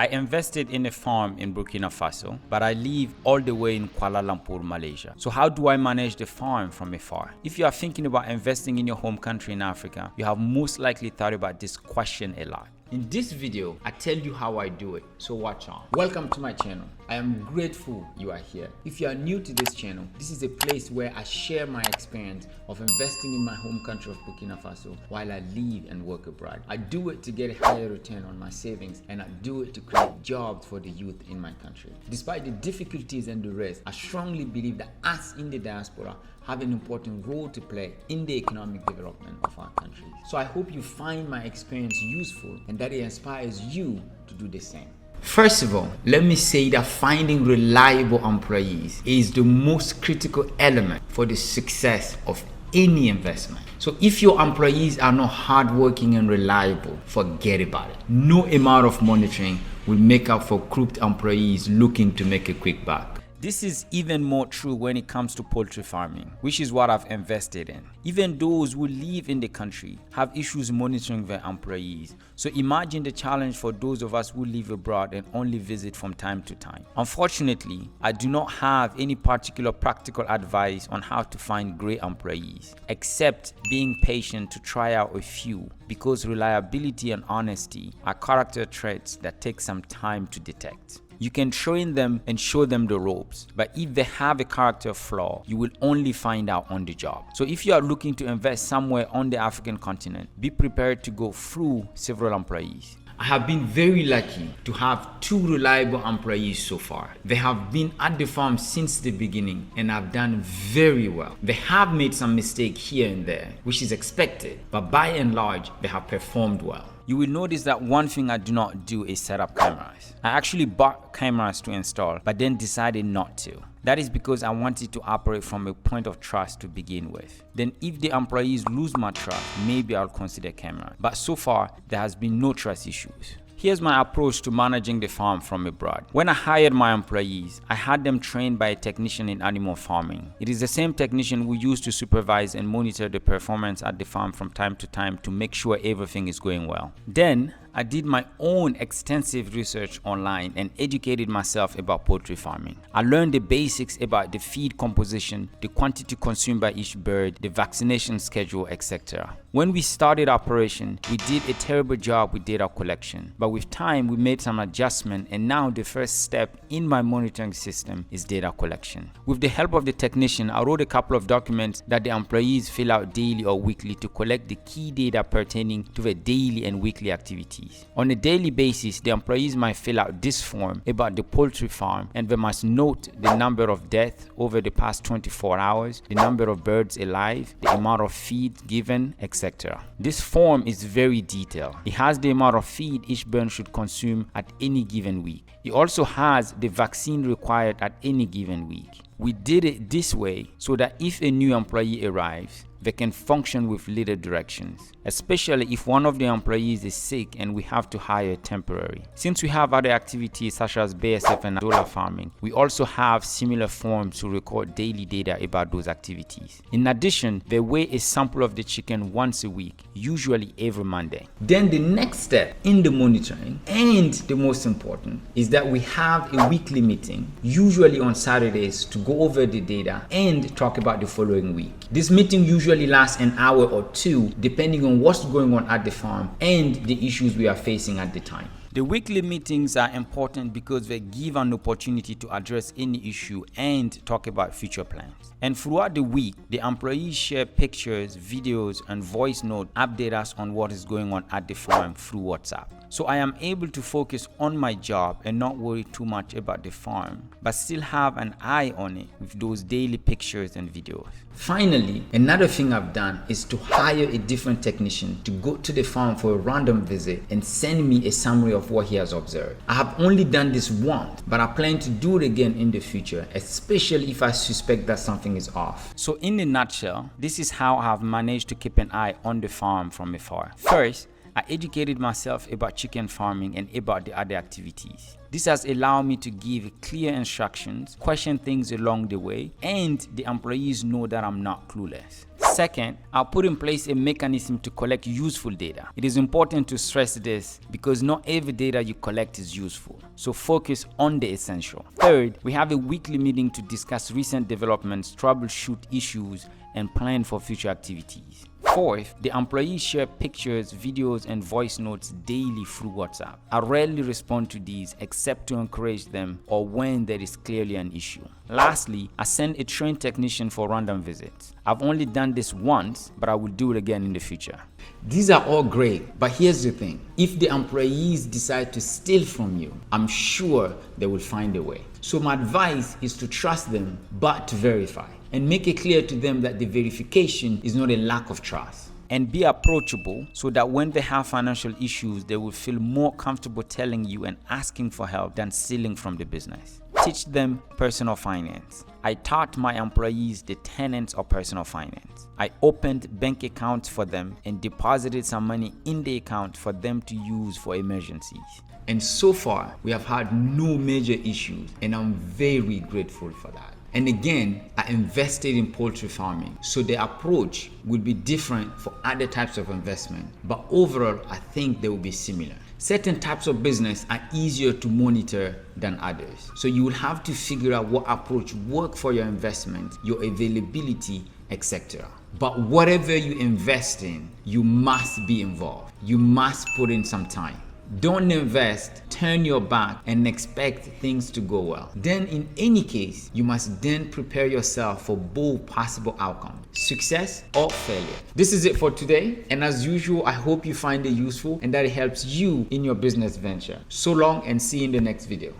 I invested in a farm in Burkina Faso, but I live all the way in Kuala Lumpur, Malaysia. So how do I manage the farm from afar? If you are thinking about investing in your home country in Africa, you have most likely thought about this question a lot. In this video, I tell you how I do it, so watch on. Welcome to my channel. I am grateful you are here. If you are new to this channel, this is a place where I share my experience of investing in my home country of Burkina Faso while I live and work abroad. I do it to get a higher return on my savings, and I do it to create jobs for the youth in my country. Despite the difficulties and the rest, I strongly believe that us in the diaspora have an important role to play in the economic development of our country. So I hope you find my experience useful and that it inspires you to do the same. First of all, let me say that finding reliable employees is the most critical element for the success of any investment. So if your employees are not hardworking and reliable, forget about it. No amount of monitoring will make up for crooked employees looking to make a quick buck. This is even more true when it comes to poultry farming, which is what I've invested in. Even those who live in the country have issues monitoring their employees. So imagine the challenge for those of us who live abroad and only visit from time to time. Unfortunately, I do not have any particular practical advice on how to find great employees, except being patient to try out a few, because reliability and honesty are character traits that take some time to detect. You can train them and show them the ropes, but if they have a character flaw, you will only find out on the job. So if you are looking to invest somewhere on the African continent, be prepared to go through several employees. I have been very lucky to have 2 reliable employees so far. They have been at the farm since the beginning and have done very well. They have made some mistakes here and there, which is expected, but by and large, they have performed well. You will notice that one thing I do not do is set up cameras. I actually bought cameras to install, but then decided not to. That is because I wanted to operate from a point of trust to begin with. Then if the employees lose my trust, maybe I'll consider camera. But so far, there has been no trust issues. Here's my approach to managing the farm from abroad. When I hired my employees, I had them trained by a technician in animal farming. It is the same technician we use to supervise and monitor the performance at the farm from time to time to make sure everything is going well. Then, I did my own extensive research online and educated myself about poultry farming. I learned the basics about the feed composition, the quantity consumed by each bird, the vaccination schedule, etc. When we started operation, we did a terrible job with data collection, but with time we made some adjustment, and now the first step in my monitoring system is data collection. With the help of the technician, I wrote a couple of documents that the employees fill out daily or weekly to collect the key data pertaining to their daily and weekly activities. On a daily basis, the employees might fill out this form about the poultry farm, and they must note the number of deaths over the past 24 hours, the number of birds alive, the amount of feed given, etc. This form is very detailed. It has the amount of feed each bird should consume at any given week. It also has the vaccine required at any given week. We did it this way so that if a new employee arrives, they can function with little directions, especially if one of the employees is sick and we have to hire temporary. Since we have other activities such as BSF and solar farming, we also have similar forms to record daily data about those activities. In addition, they weigh a sample of the chicken once a week, usually every Monday. Then the next step in the monitoring, and the most important, is that we have a weekly meeting, usually on Saturdays, to go over the data and talk about the following week. This meeting usually lasts an hour or 2, depending on what's going on at the farm and the issues we are facing at the time. The weekly meetings are important because they give an opportunity to address any issue and talk about future plans. And throughout the week, the employees share pictures, videos, and voice note update us on what is going on at the farm through WhatsApp. So I am able to focus on my job and not worry too much about the farm, but still have an eye on it with those daily pictures and videos. Finally, another thing I've done is to hire a different technician to go to the farm for a random visit and send me a summary of what he has observed. I have only done this once, but I plan to do it again in the future, especially if I suspect that something is off. So in a nutshell, this is how I have managed to keep an eye on the farm from afar. First, I educated myself about chicken farming and about the other activities. This has allowed me to give clear instructions, question things along the way, and the employees know that I'm not clueless. Second, I'll put in place a mechanism to collect useful data. It is important to stress this because not every data you collect is useful, so focus on the essential. Third, we have a weekly meeting to discuss recent developments, troubleshoot issues, and plan for future activities. Fourth, the employees share pictures, videos, and voice notes daily through WhatsApp. I rarely respond to these except to encourage them or when there is clearly an issue. Lastly, I send a trained technician for random visits. I've only done this once, but I will do it again in the future. These are all great, but here's the thing. If the employees decide to steal from you, I'm sure they will find a way. So my advice is to trust them, but to verify. And make it clear to them that the verification is not a lack of trust. And be approachable so that when they have financial issues, they will feel more comfortable telling you and asking for help than stealing from the business. Teach them personal finance. I taught my employees the tenets of personal finance. I opened bank accounts for them and deposited some money in the account for them to use for emergencies. And so far, we have had no major issues, and I'm very grateful for that. And again, I invested in poultry farming, so the approach will be different for other types of investment, but overall, I think they will be similar. Certain types of business are easier to monitor than others, so you will have to figure out what approach works for your investment, your availability, etc. But whatever you invest in, you must be involved. You must put in some time. Don't invest, turn your back, and expect things to go well. Then in any case, you must then prepare yourself for both possible outcomes, success or failure. This is it for today. And as usual, I hope you find it useful and that it helps you in your business venture. So long and see you in the next video.